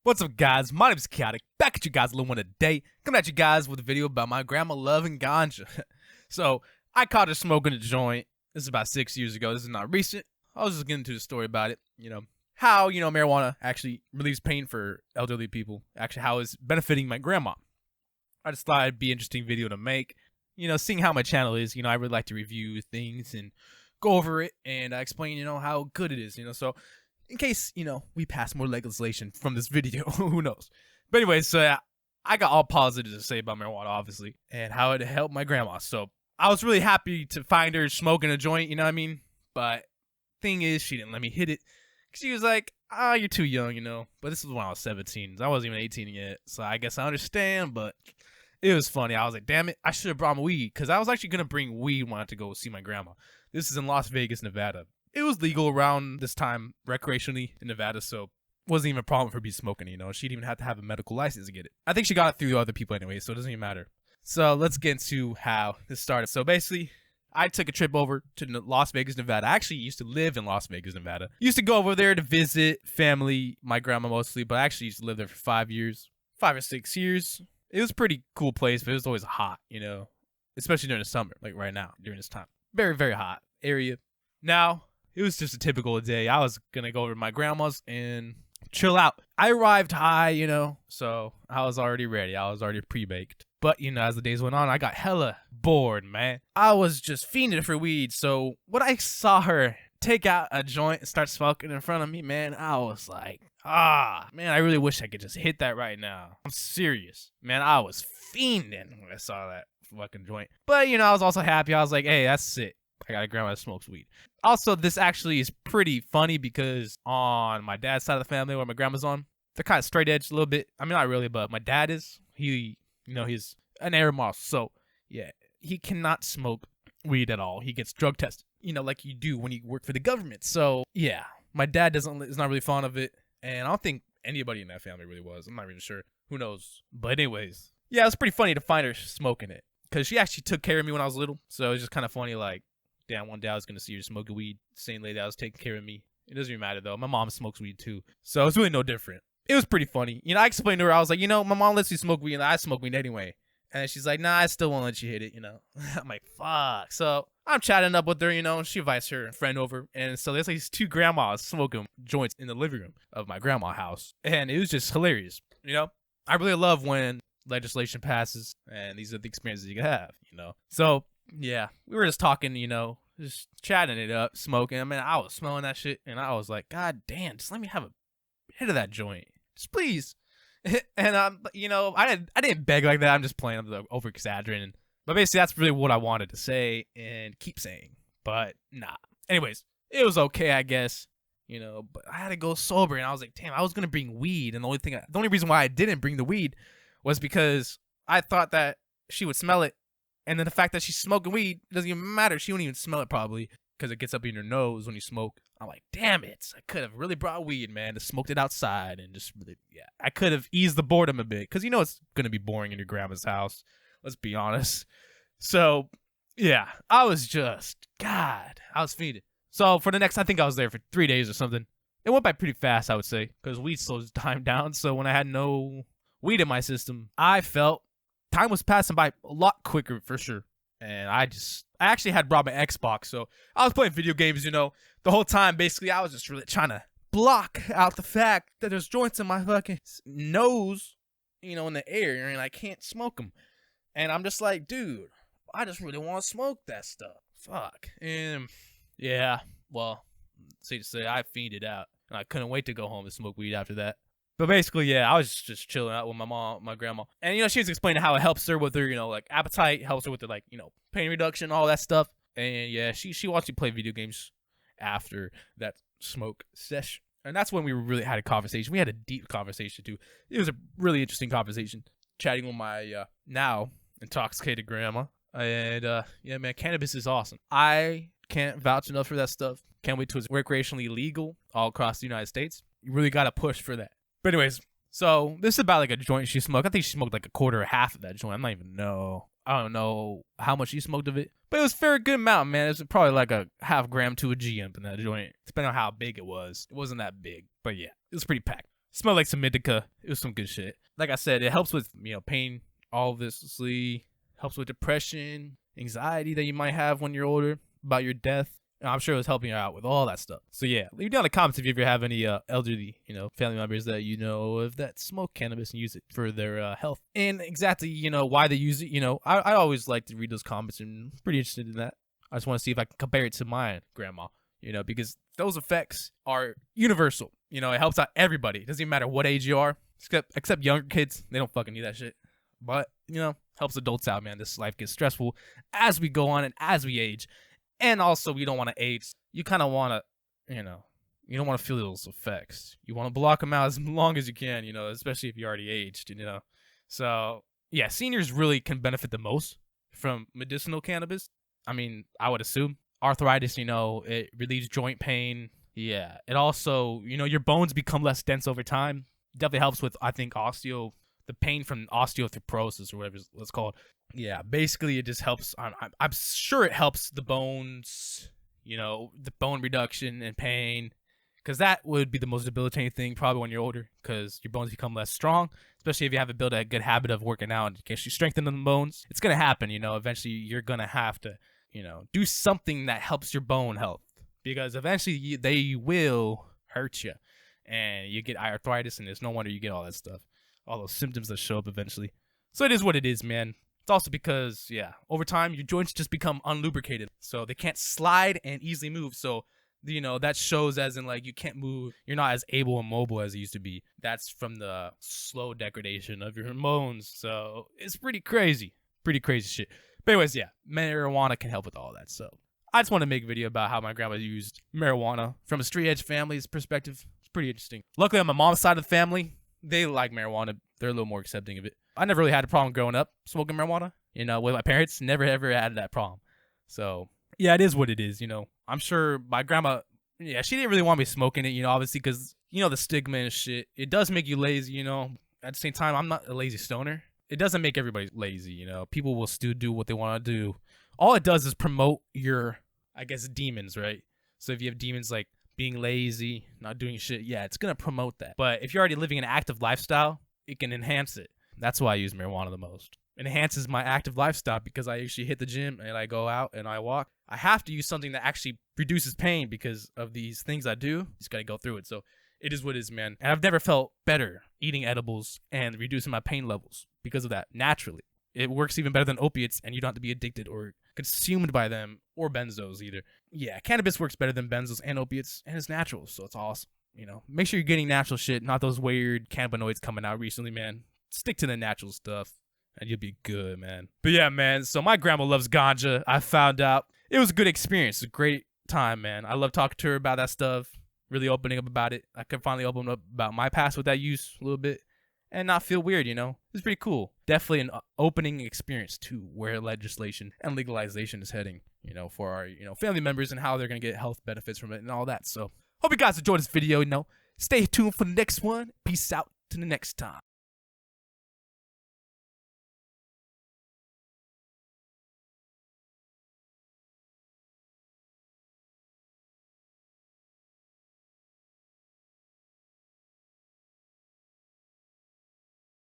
What's up, guys? My name is Chaotic, back at you guys a little one today, coming at you guys with a video about my grandma loving ganja. So, I caught her smoking a joint. This is about 6 years ago. This is not recent. I was just getting into the story about it, how, marijuana actually relieves pain for elderly people, actually how it's benefiting my grandma. I just thought it'd be an interesting video to make, seeing how my channel is, I really like to review things and go over it and explain, how good it is, so in case, we pass more legislation from this video, who knows. But anyways, I got all positive to say about marijuana, obviously, and how it helped my grandma. So I was really happy to find her smoking a joint, But thing is, she didn't let me hit it. She was like, you're too young, But this was when I was 17. I wasn't even 18 yet. So I guess I understand, but it was funny. I was like, damn it, I should have brought my weed. Because I was actually going to bring weed when I had to go see my grandma. This is in Las Vegas, Nevada. It was legal around this time recreationally in Nevada, so it wasn't even a problem for her to be smoking, She didn't even have to have a medical license to get it. I think she got it through other people anyway, so it doesn't even matter. So let's get into how this started. So basically, I took a trip over to Las Vegas, Nevada. I actually used to live in Las Vegas, Nevada. Used to go over there to visit family, my grandma mostly, but I actually used to live there for 5 years, 5 or 6 years. It was a pretty cool place, but it was always hot, especially during the summer, like right now, during this time. Very, very hot area. Now, it was just a typical day. I was going to go over to my grandma's and chill out. I arrived high, so I was already ready. I was already pre-baked. But, as the days went on, I got hella bored, man. I was just fiending for weed. So when I saw her take out a joint and start smoking in front of me, man, I was like, man, I really wish I could just hit that right now. I'm serious. Man, I was fiending when I saw that fucking joint. But, I was also happy. I was like, hey, that's it. I got a grandma that smokes weed. Also, this actually is pretty funny because on my dad's side of the family, where my grandma's on, they're kind of straight edge a little bit. I mean, not really, but my dad is. He's an air moss. So, yeah, he cannot smoke weed at all. He gets drug tested, like you do when you work for the government. So, yeah, my dad is not really fond of it. And I don't think anybody in that family really was. I'm not really sure. Who knows? But anyways, yeah, it was pretty funny to find her smoking it. Because she actually took care of me when I was little. So, it was just kind of funny, like, damn, one day I was going to see her smoking weed. Same lady that was taking care of me. It doesn't even matter, though. My mom smokes weed, too. So it's really no different. It was pretty funny. I explained to her, I was like, my mom lets you smoke weed, and I smoke weed anyway. And she's like, nah, I still won't let you hit it, I'm like, fuck. So I'm chatting up with her, she invites her friend over. And so there's like these two grandmas smoking joints in the living room of my grandma's house. And it was just hilarious, I really love when legislation passes, and these are the experiences you can have, So yeah, we were just talking, just chatting it up, smoking. I mean, I was smelling that shit, and I was like, God damn, just let me have a hit of that joint, just please. And I didn't beg like that. I'm just playing. I'm over exaggerating, but basically that's really what I wanted to say and keep saying. But nah. Anyways, it was okay, I guess. But I had to go sober, and I was like, damn, I was gonna bring weed, and the only reason why I didn't bring the weed was because I thought that she would smell it. And then the fact that she's smoking weed, it doesn't even matter. She won't even smell it probably because it gets up in your nose when you smoke. I'm like, damn it. I could have really brought weed, man. Just smoked it outside and just really, yeah. I could have eased the boredom a bit because it's going to be boring in your grandma's house. Let's be honest. So, yeah, I was feeding. So for the next, I think I was there for 3 days or something. It went by pretty fast, I would say, because weed slows time down. So when I had no weed in my system, I felt time was passing by a lot quicker for sure. And I actually had brought my Xbox, so I was playing video games, the whole time. Basically, I was just really trying to block out the fact that there's joints in my fucking nose, in the air, and I can't smoke them. And I'm just like, dude, I just really want to smoke that stuff. Fuck. And yeah, well, safe to say, I fiended out, and I couldn't wait to go home to smoke weed after that. But basically, yeah, I was just chilling out with my mom, my grandma. And, she was explaining how it helps her with her, like, appetite, helps her with her, like, pain reduction, all that stuff. And, yeah, she wants to play video games after that smoke session. And that's when we really had a conversation. We had a deep conversation, too. It was a really interesting conversation, chatting with my now intoxicated grandma. And, yeah, man, cannabis is awesome. I can't vouch enough for that stuff. Can't wait till it's recreationally legal all across the United States. You really got to push for that. But anyways, so this is about like a joint she smoked. I think she smoked like a quarter or half of that joint. I don't know how much she smoked of it. But it was a very good amount, man. It was probably like a half gram to a GM in that joint, depending on how big it was. It wasn't that big, but yeah, it was pretty packed. Smelled like some indica. It was some good shit. Like I said, it helps with, pain, obviously. Helps with depression, anxiety that you might have when you're older about your death. And I'm sure it was helping you out with all that stuff. So yeah, leave down in the comments if you ever have any elderly, family members that you know of that smoke cannabis and use it for their health. And exactly, why they use it. I always like to read those comments and I'm pretty interested in that. I just want to see if I can compare it to my grandma, because those effects are universal. It helps out everybody. It doesn't even matter what age you are, except younger kids. They don't fucking need that shit. But, helps adults out, man. This life gets stressful as we go on and as we age. And also, we don't want to age. You kind of want to, you don't want to feel those effects. You want to block them out as long as you can, especially if you're already aged, So, yeah, seniors really can benefit the most from medicinal cannabis. I mean, I would assume. Arthritis, it relieves joint pain. Yeah, it also, your bones become less dense over time. Definitely helps with, I think, the pain from osteoarthritis or whatever it's called. Yeah, basically it just helps. I'm sure it helps the bones, the bone reduction and pain, because that would be the most debilitating thing probably when you're older, because your bones become less strong, especially if you haven't built a good habit of working out in case you strengthen the bones. It's going to happen, eventually you're going to have to, do something that helps your bone health, because eventually they will hurt you and you get arthritis, and there's no wonder you get all that stuff. All those symptoms that show up eventually. So it is what it is, man. It's also because, yeah, over time, your joints just become unlubricated. So they can't slide and easily move. So, that shows as in, like, you can't move. You're not as able and mobile as you used to be. That's from the slow degradation of your bones. So it's pretty crazy. Pretty crazy shit. But anyways, yeah, marijuana can help with all that. So I just want to make a video about how my grandma used marijuana from a straight edge family's perspective. It's pretty interesting. Luckily, on my mom's side of the family, they like marijuana. They're a little more accepting of it. I never really had a problem growing up smoking marijuana, with my parents. Never ever had that problem. So, yeah, it is what it is, I'm sure my grandma, yeah, she didn't really want me smoking it, obviously, because, the stigma and shit. It does make you lazy, At the same time, I'm not a lazy stoner. It doesn't make everybody lazy, People will still do what they want to do. All it does is promote your, I guess, demons, right? So if you have demons like being lazy, not doing shit, yeah, it's going to promote that. But if you're already living an active lifestyle, it can enhance it. That's why I use marijuana the most. It enhances my active lifestyle because I actually hit the gym and I go out and I walk. I have to use something that actually reduces pain because of these things I do. Just got to go through it. So it is what it is, man. And I've never felt better eating edibles and reducing my pain levels because of that, naturally. It works even better than opiates, and you don't have to be addicted or consumed by them or benzos either. Yeah, cannabis works better than benzos and opiates, and it's natural, so it's awesome. Make sure you're getting natural shit, not those weird cannabinoids coming out recently, man. Stick to the natural stuff, and you'll be good, man. But yeah, man, so my grandma loves ganja. I found out. It was a good experience. It was a great time, man. I love talking to her about that stuff, really opening up about it. I could finally open up about my past with that use a little bit and not feel weird, It's pretty cool. Definitely an opening experience to where legislation and legalization is heading, for our, family members and how they're going to get health benefits from it and all that. So hope you guys enjoyed this video, Stay tuned for the next one. Peace out to the next time.